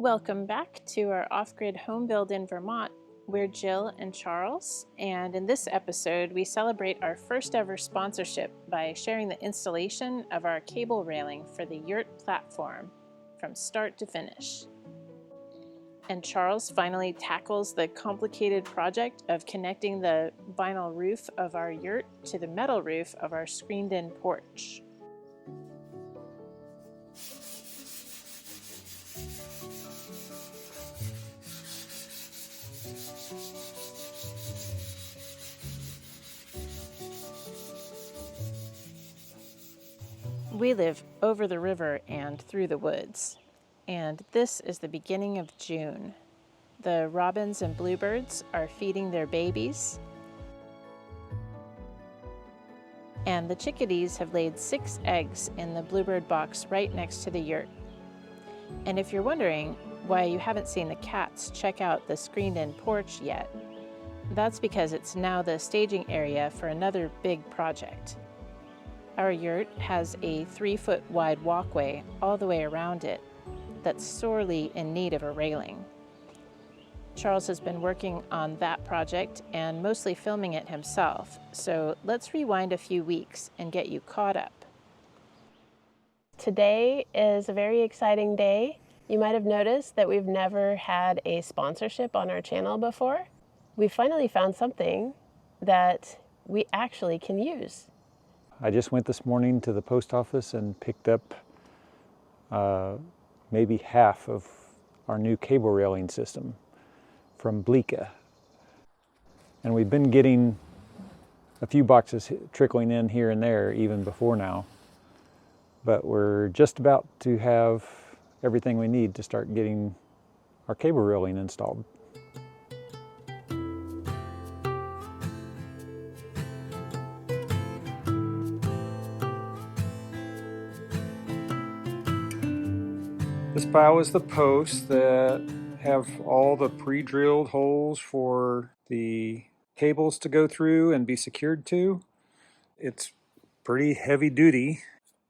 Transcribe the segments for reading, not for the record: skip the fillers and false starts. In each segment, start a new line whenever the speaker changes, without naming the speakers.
Welcome back to our off-grid home build in Vermont. We're Jill and Charles, and in this episode we celebrate our first ever sponsorship by sharing the installation of our cable railing for the Yurt platform from start to finish. And Charles finally tackles the complicated project of connecting the vinyl roof of our yurt to the metal roof of our screened-in porch. We live over the river and through the woods, and this is the beginning of June. The robins and bluebirds are feeding their babies, and the chickadees have laid 6 eggs in the bluebird box right next to the yurt. And if you're wondering why you haven't seen the cats check out the screened-in porch yet, that's because it's now the staging area for another big project. Our yurt has a 3-foot wide walkway all the way around it that's sorely in need of a railing. Charles has been working on that project and mostly filming it himself, so let's rewind a few weeks and get you caught up.
Today is a very exciting day. You might have noticed that we've never had a sponsorship on our channel before. We finally found something that we actually can use.
I just went this morning to the post office and picked up maybe half of our new cable railing system from BLIKA. And we've been getting a few boxes trickling in here and there even before now. But we're just about to have everything we need to start getting our cable railing installed. This pile is the posts that have all the pre-drilled holes for the cables to go through and be secured to. It's pretty heavy duty,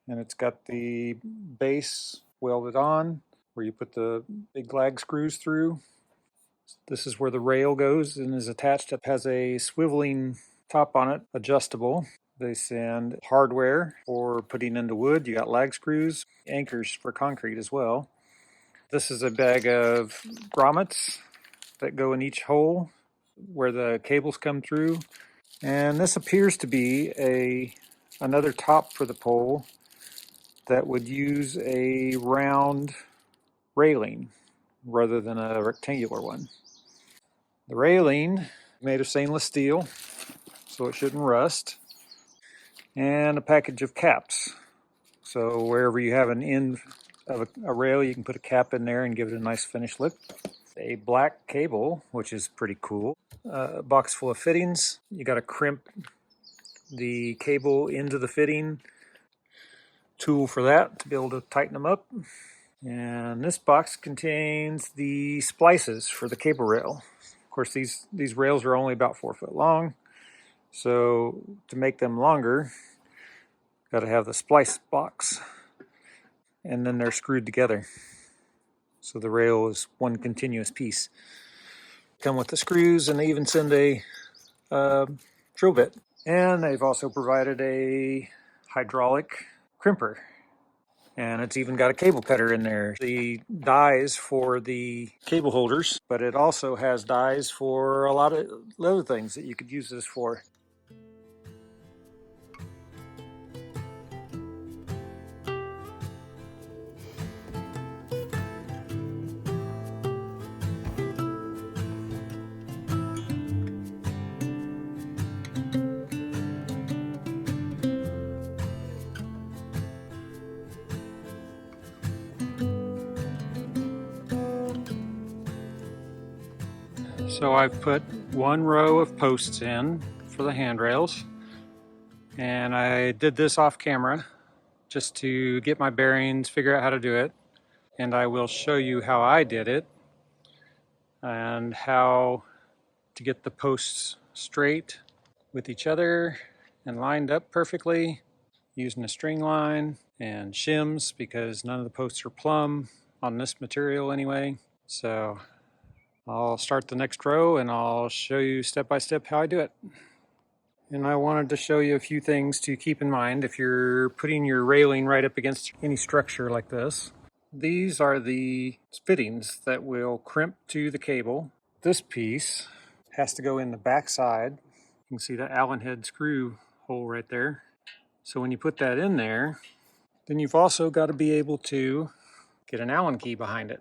and it's got the base welded on where you put the big lag screws through. This is where the rail goes and is attached. It has a swiveling top on it, adjustable. They send hardware for putting into wood. You got lag screws, anchors for concrete as well. This is a bag of grommets that go in each hole where the cables come through. And this appears to be another top for the pole that would use a round railing rather than a rectangular one. The railing made of stainless steel, so it shouldn't rust. And a package of caps. So wherever you have an end of a rail, you can put a cap in there and give it a nice finished look. A black cable, which is pretty cool. A box full of fittings. You got to crimp the cable into the fitting. Tool for that to be able to tighten them up. And this box contains the splices for the cable rail. Of course, these rails are only about 4 foot long. So to make them longer, got to have the splice box, and then they're screwed together. So the rail is one continuous piece. Come with the screws, and they even send a drill bit. And they've also provided a hydraulic crimper. And it's even got a cable cutter in there. The dies for the cable holders, but it also has dies for a lot of other things that you could use this for. So I've put 1 row of posts in for the handrails, and I did this off camera just to get my bearings, figure out how to do it, and I will show you how I did it and how to get the posts straight with each other and lined up perfectly using a string line and shims because none of the posts are plumb on this material anyway. So I'll start the next row and I'll show you step by step how I do it. And I wanted to show you a few things to keep in mind if you're putting your railing right up against any structure like this. These are the fittings that will crimp to the cable. This piece has to go in the back side. You can see the Allen head screw hole right there. So when you put that in there, then you've also got to be able to get an Allen key behind it.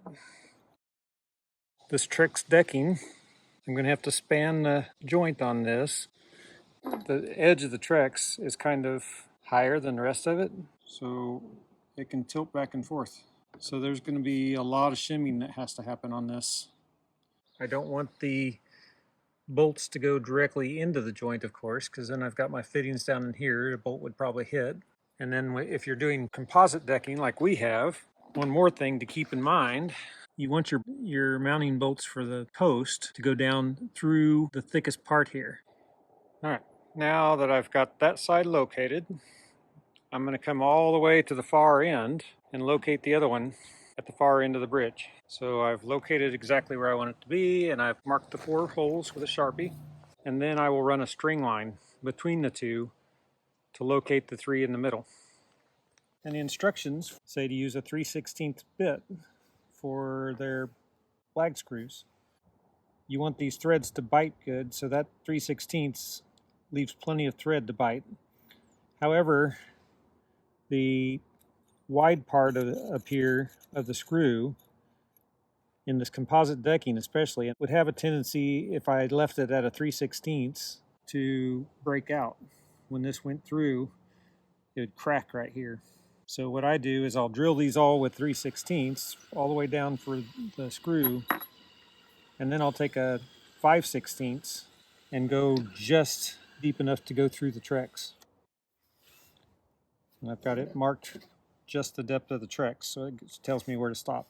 This Trex decking, I'm going to have to span the joint on this. The edge of the Trex is kind of higher than the rest of it, so it can tilt back and forth. So there's going to be a lot of shimming that has to happen on this. I don't want the bolts to go directly into the joint, of course, because then I've got my fittings down in here. A bolt would probably hit. And then if you're doing composite decking like we have, one more thing to keep in mind, you want your mounting bolts for the post to go down through the thickest part here. All right, now that I've got that side located, I'm going to come all the way to the far end and locate the other one at the far end of the bridge. So I've located exactly where I want it to be, and I've marked the 4 holes with a Sharpie. And then I will run a string line between the 2 to locate the 3 in the middle. And the instructions say to use a 3/16 bit for their flag screws. You want these threads to bite good, so that 3/16 leaves plenty of thread to bite. However, the wide part up here of the screw, in this composite decking especially, it would have a tendency, if I left it at a 3/16, to break out. When this went through, it would crack right here. So what I do is I'll drill these all with 3/16 all the way down for the screw, and then I'll take a 5/16 and go just deep enough to go through the Trex. And I've got it marked just the depth of the Trex, so it tells me where to stop.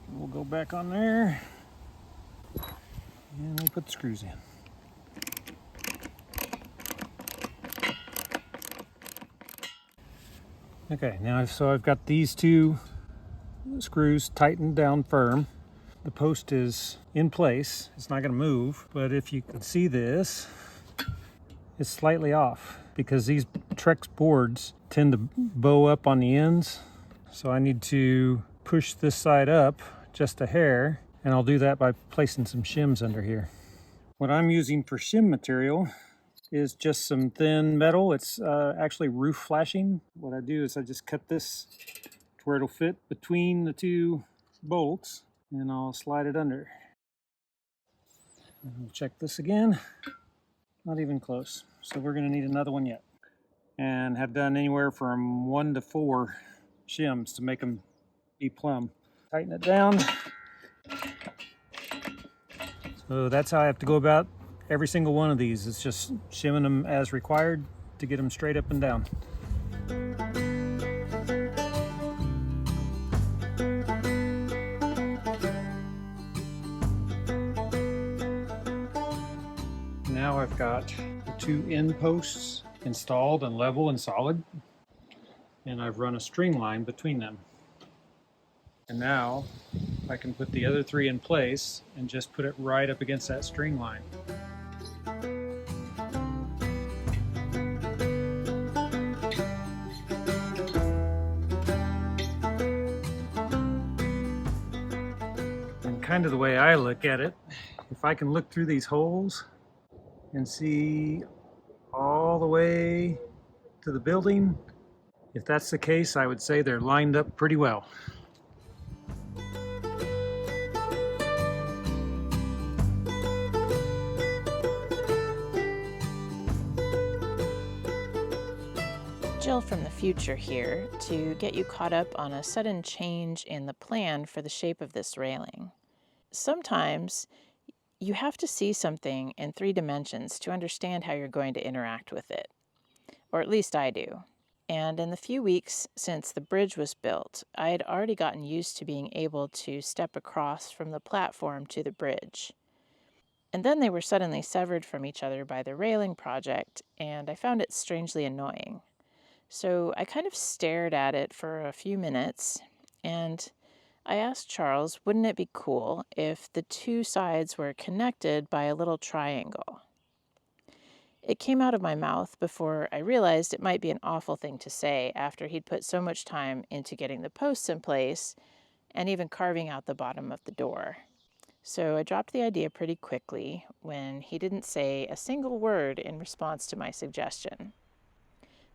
We'll go back on there and we'll put the screws in. Okay, now so I've got these 2 screws tightened down firm. The post is in place. It's not going to move, but if you can see this, it's slightly off because these Trex boards tend to bow up on the ends. So I need to push this side up just a hair, and I'll do that by placing some shims under here. What I'm using for shim material is just some thin metal. It's actually roof flashing. What I do is I just cut this to where it'll fit between the 2 bolts, and I'll slide it under. And we'll check this again. Not even close. So we're going to need another one yet. And have done anywhere from 1 to 4 shims to make them be plumb. Tighten it down. So that's how I have to go about every single one of these. It's just shimming them as required to get them straight up and down. Now I've got the 2 end posts installed and level and solid, and I've run a string line between them. And now I can put the other 3 in place and just put it right up against that string line. And kind of the way I look at it, if I can look through these holes and see all the way to the building, if that's the case, I would say they're lined up pretty well.
Jill from the future here to get you caught up on a sudden change in the plan for the shape of this railing. Sometimes you have to see something in 3 dimensions to understand how you're going to interact with it, or at least I do. And in the few weeks since the bridge was built, I had already gotten used to being able to step across from the platform to the bridge. And then they were suddenly severed from each other by the railing project, and I found it strangely annoying. So I kind of stared at it for a few minutes, and I asked Charles, wouldn't it be cool if the two sides were connected by a little triangle? It came out of my mouth before I realized it might be an awful thing to say after he'd put so much time into getting the posts in place and even carving out the bottom of the door. So I dropped the idea pretty quickly when he didn't say a single word in response to my suggestion.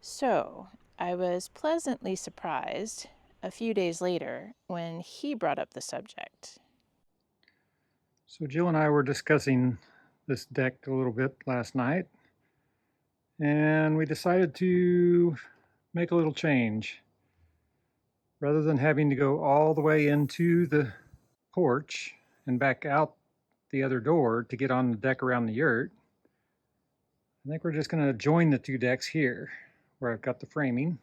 So I was pleasantly surprised a few days later when he brought up the subject.
So Jill and I were discussing this deck a little bit last night, and we decided to make a little change. Rather than having to go all the way into the porch and back out the other door to get on the deck around the yurt, I think we're just going to join the two decks here where I've got the framing,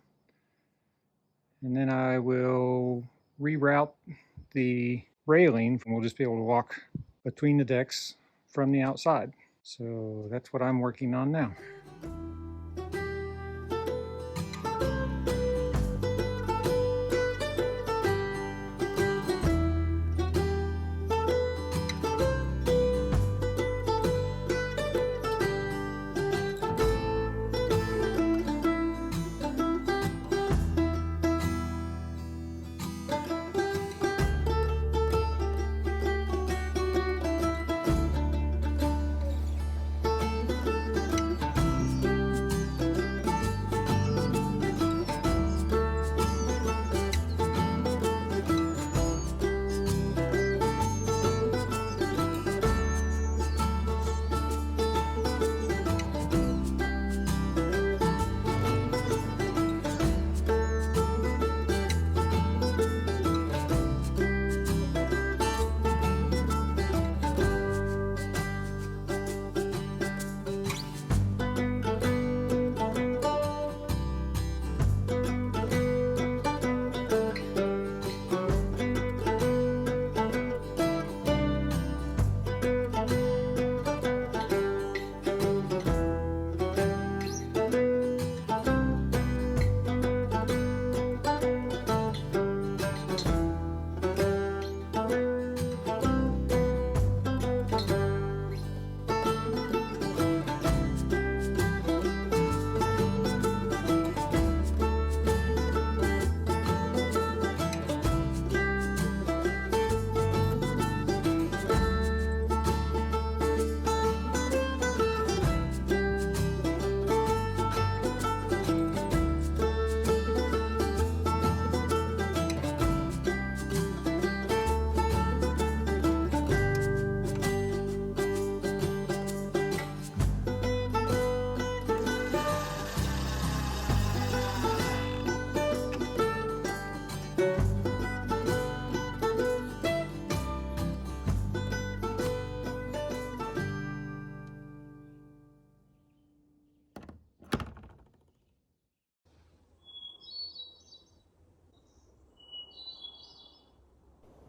and then I will reroute the railing and we'll just be able to walk between the decks from the outside. So that's what I'm working on now.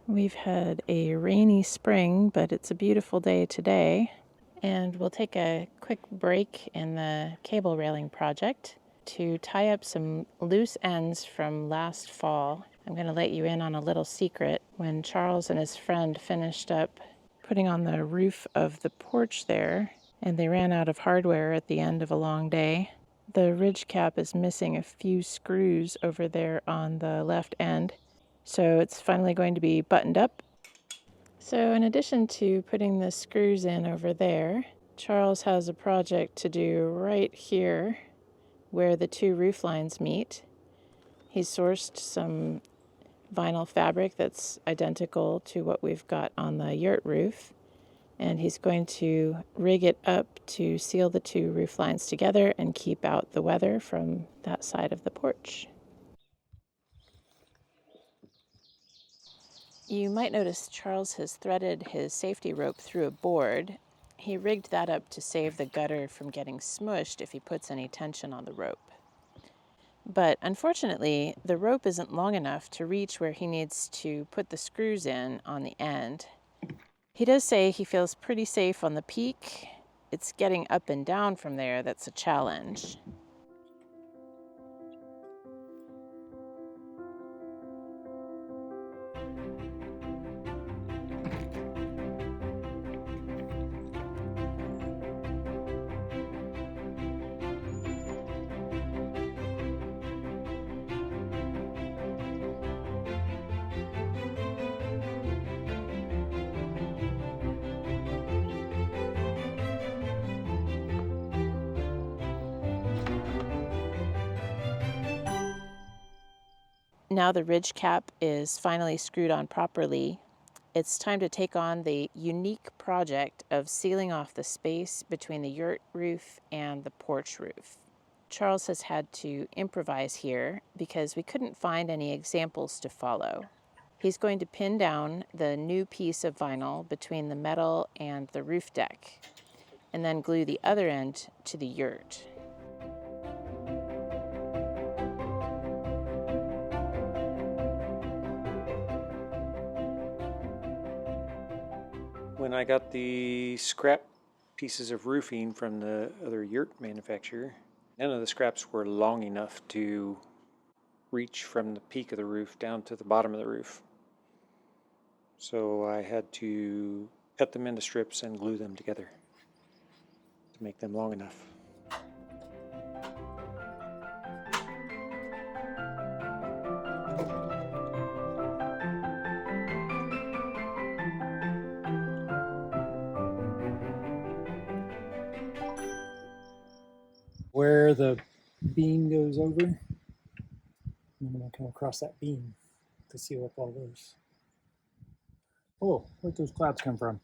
We've had a rainy spring, but it's a beautiful day today. And we'll take a quick break in the cable railing project to tie up some loose ends from last fall. I'm going to let you in on a little secret. When Charles and his friend finished up putting on the roof of the porch there, and they ran out of hardware at the end of a long day, the ridge cap is missing a few screws over there on the left end. So it's finally going to be buttoned up. So in addition to putting the screws in over there, Charles has a project to do right here where the two roof lines meet. He's sourced some vinyl fabric that's identical to what we've got on the yurt roof, and he's going to rig it up to seal the two roof lines together and keep out the weather from that side of the porch. You might notice Charles has threaded his safety rope through a board. He rigged that up to save the gutter from getting smushed if he puts any tension on the rope. But unfortunately, the rope isn't long enough to reach where he needs to put the screws in on the end. He does say he feels pretty safe on the peak. It's getting up and down from there that's a challenge. Now the ridge cap is finally screwed on properly. It's time to take on the unique project of sealing off the space between the yurt roof and the porch roof. Charles has had to improvise here because we couldn't find any examples to follow. He's going to pin down the new piece of vinyl between the metal and the roof deck, and then glue the other end to the yurt.
When I got the scrap pieces of roofing from the other yurt manufacturer, none of the scraps were long enough to reach from the peak of the roof down to the bottom of the roof. So I had to cut them into strips and glue them together to make them long enough. Where the beam goes over, I'm going to come across that beam to seal up all those. Oh, where'd those clouds come from?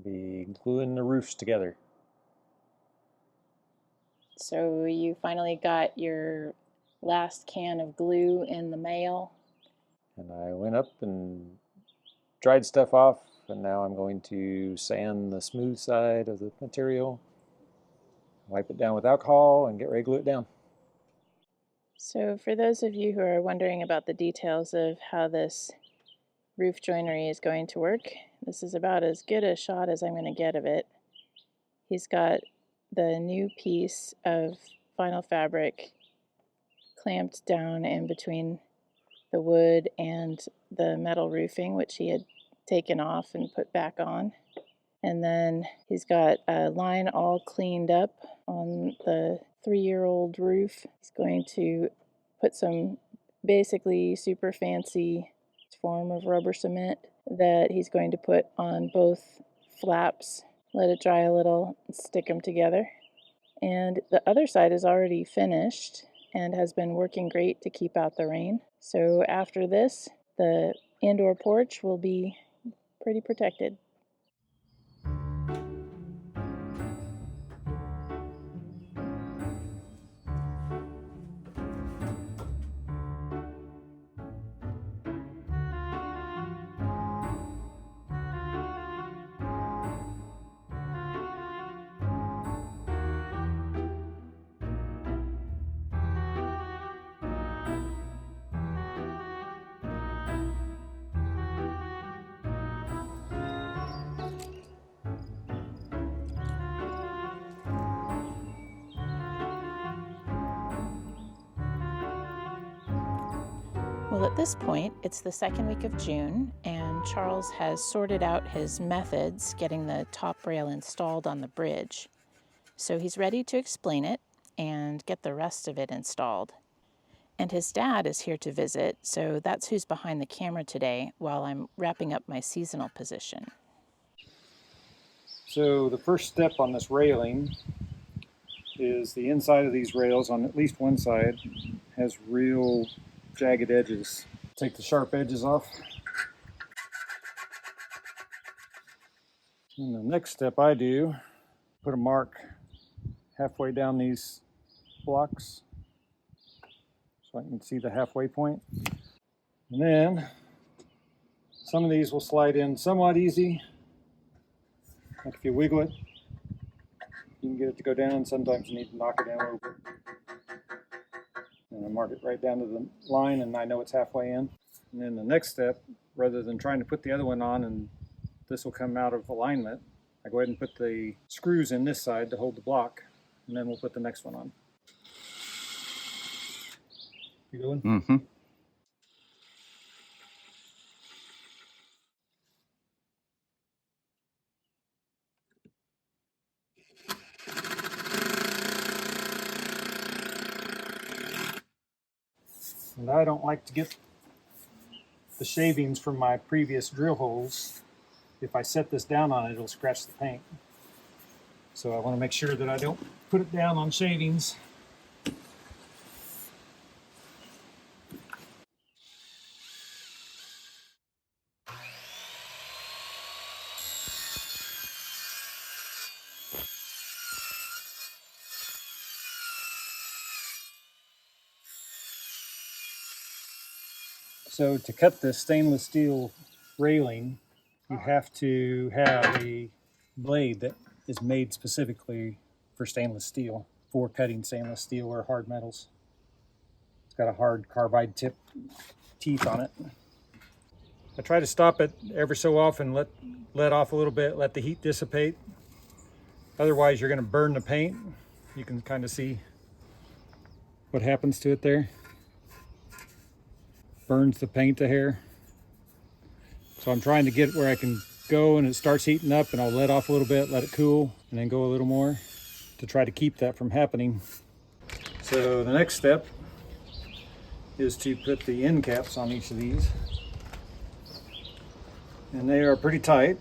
Be gluing the roofs together.
So you finally got your last can of glue in the mail.
And I went up and dried stuff off, and now I'm going to sand the smooth side of the material, wipe it down with alcohol, and get ready to glue it down.
So for those of you who are wondering about the details of how this roof joinery is going to work, this is about as good a shot as I'm going to get of it. He's got the new piece of vinyl fabric clamped down in between the wood and the metal roofing, which he had taken off and put back on. And then he's got a line all cleaned up on the 3-year-old roof. He's going to put some basically super fancy form of rubber cement that he's going to put on both flaps, let it dry a little, and stick them together. And the other side is already finished and has been working great to keep out the rain. So after this, the indoor porch will be pretty protected. Well, at this point, it's the second week of June, and Charles has sorted out his methods getting the top rail installed on the bridge. So he's ready to explain it and get the rest of it installed. And his dad is here to visit, so that's who's behind the camera today while I'm wrapping up my seasonal position.
So the first step on this railing is the inside of these rails on at least one side has real jagged edges. Take the sharp edges off. And the next step I do, put a mark halfway down these blocks so I can see the halfway point. And then some of these will slide in somewhat easy. Like if you wiggle it, you can get it to go down. Sometimes you need to knock it down a little bit. And I mark it right down to the line and I know it's halfway in. And then the next step, rather than trying to put the other one on and this will come out of alignment, I go ahead and put the screws in this side to hold the block, and then we'll put the next one on. You going?
Mm-hmm.
And I don't like to get the shavings from my previous drill holes. If I set this down on it, it'll scratch the paint. So I want to make sure that I don't put it down on shavings. So to cut this stainless steel railing, you have to have a blade that is made specifically for stainless steel, for cutting stainless steel or hard metals. It's got a hard carbide tip teeth on it. I try to stop it every so often, let off a little bit, let the heat dissipate. Otherwise you're going to burn the paint. You can kind of see what happens to it there. Burns the paint to hair. So I'm trying to get where I can go and it starts heating up and I'll let off a little bit, let it cool, and then go a little more to try to keep that from happening. So the next step is to put the end caps on each of these. And they are pretty tight.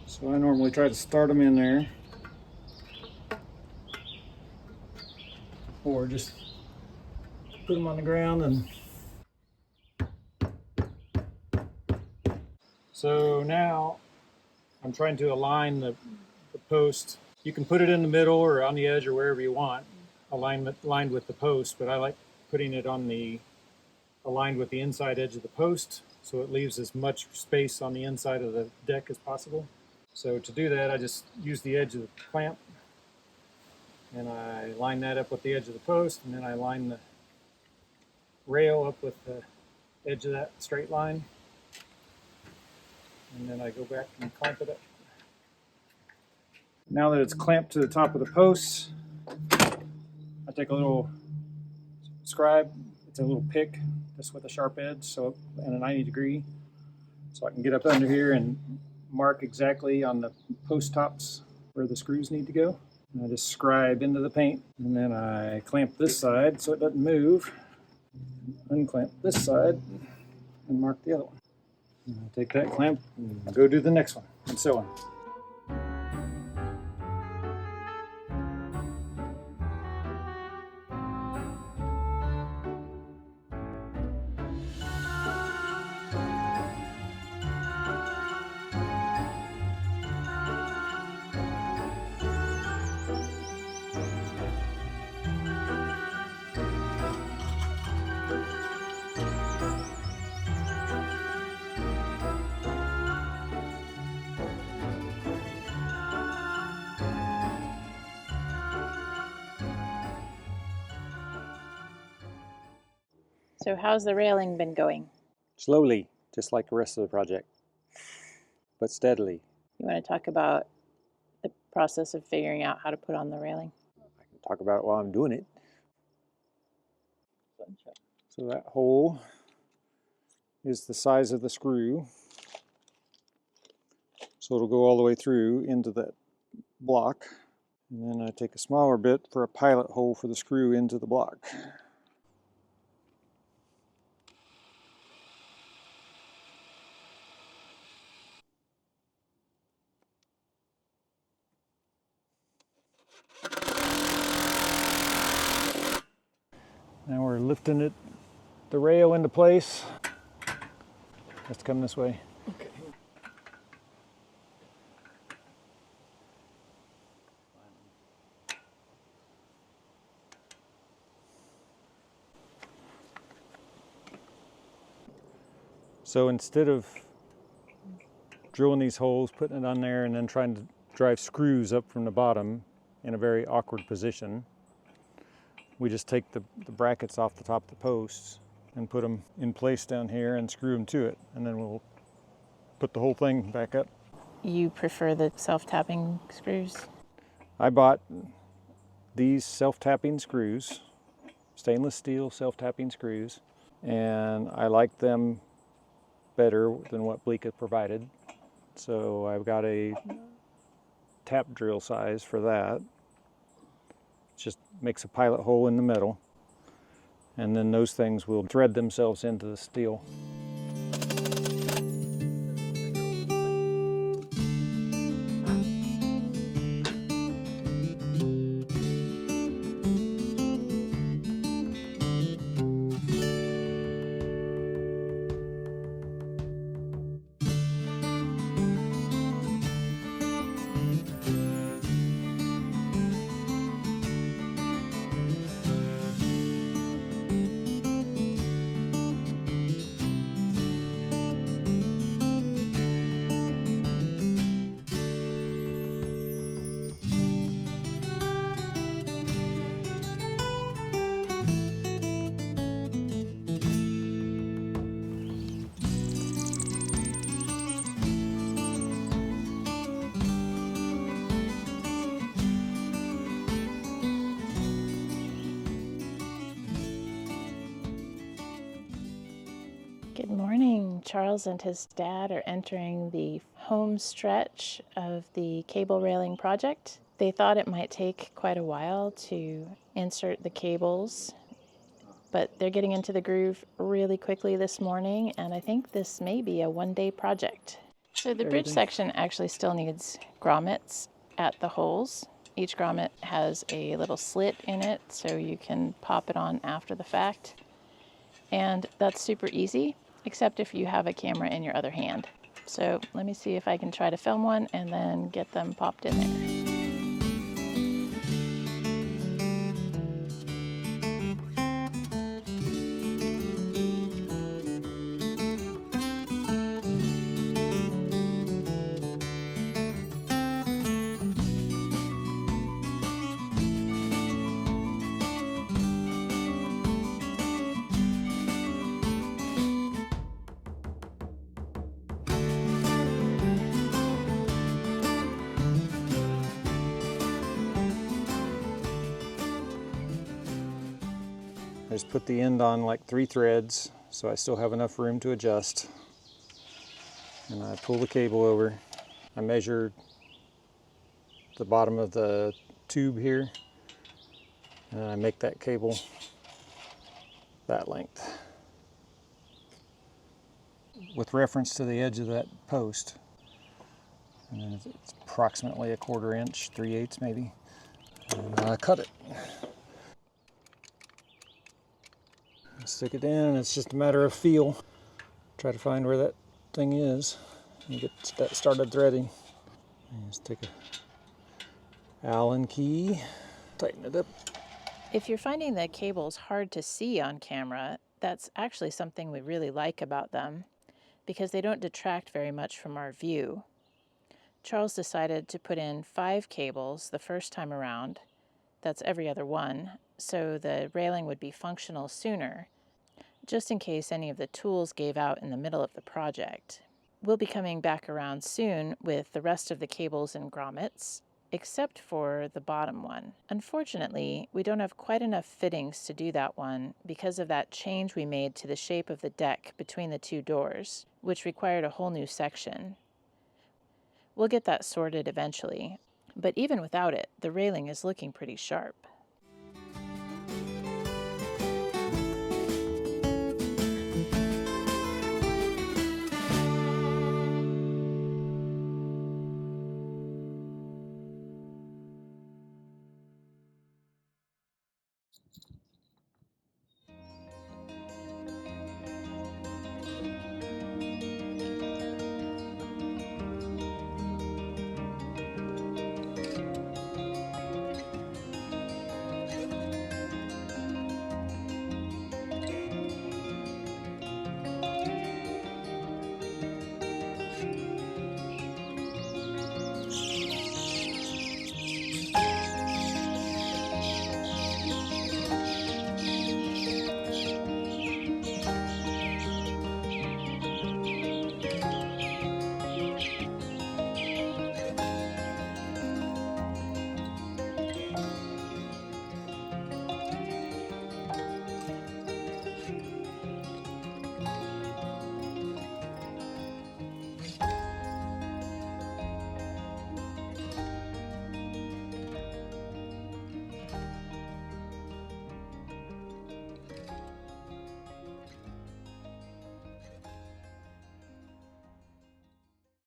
So I normally try to start them in there. Or just put them on the ground and so now I'm trying to align the post. You can put it in the middle or on the edge or wherever you want, aligned with the post, but I like putting it on the aligned with the inside edge of the post so it leaves as much space on the inside of the deck as possible. So to do that, I just use the edge of the clamp and I line that up with the edge of the post, and then I line the rail up with the edge of that straight line. And then I go back and clamp it up. Now that it's clamped to the top of the posts, I take a little scribe. It's a little pick, just with a sharp edge, so and a 90 degree, so I can get up under here and mark exactly on the post tops where the screws need to go. And I just scribe into the paint, and then I clamp this side so it doesn't move. Unclamp this side and mark the other one. And I take that clamp and go do the next one, and so on.
So how's the railing been going?
Slowly, just like the rest of the project, but steadily.
You want to talk about the process of figuring out how to put on the railing?
I can talk about it while I'm doing it.
So that hole is the size of the screw. So it'll go all the way through into that block. And then I take a smaller bit for a pilot hole for the screw into the block. Now we're lifting it, the rail into place. Let's come this way.
Okay.
So instead of drilling these holes, putting it on there, and then trying to drive screws up from the bottom in a very awkward position, we just take the brackets off the top of the posts and put them in place down here and screw them to it, and then we'll put the whole thing back up.
You prefer the self-tapping screws?
I bought these self-tapping screws, stainless steel self-tapping screws, and I like them better than what BLIKA provided. So I've got a tap drill size for that. Just makes a pilot hole in the middle, and then those things will thread themselves into the steel.
Good morning. Charles and his dad are entering the home stretch of the cable railing project. They thought it might take quite a while to insert the cables, but they're getting into the groove really quickly this morning, and I think this may be a one-day project. So the bridge section actually still needs grommets at the holes. Each grommet has a little slit in it, so you can pop it on after the fact. And that's super easy, except if you have a camera in your other hand. So let me see if I can try to film one and then get them popped in there.
I just put the end on like 3 threads, so I still have enough room to adjust. And I pull the cable over. I measure the bottom of the tube here, and I make that cable that length with reference to the edge of that post. And then it's approximately 1/4 inch, 3/8 maybe. And I cut it. Stick it in, and it's just a matter of feel. Try to find where that thing is and get that started threading. And just take a Allen key, tighten it up.
If you're finding the cables hard to see on camera, that's actually something we really like about them, because they don't detract very much from our view. Charles decided to put in 5 cables the first time around. That's every other one, so the railing would be functional sooner, just in case any of the tools gave out in the middle of the project. We'll be coming back around soon with the rest of the cables and grommets, except for the bottom one. Unfortunately, we don't have quite enough fittings to do that one because of that change we made to the shape of the deck between the two doors, which required a whole new section. We'll get that sorted eventually, but even without it, the railing is looking pretty sharp.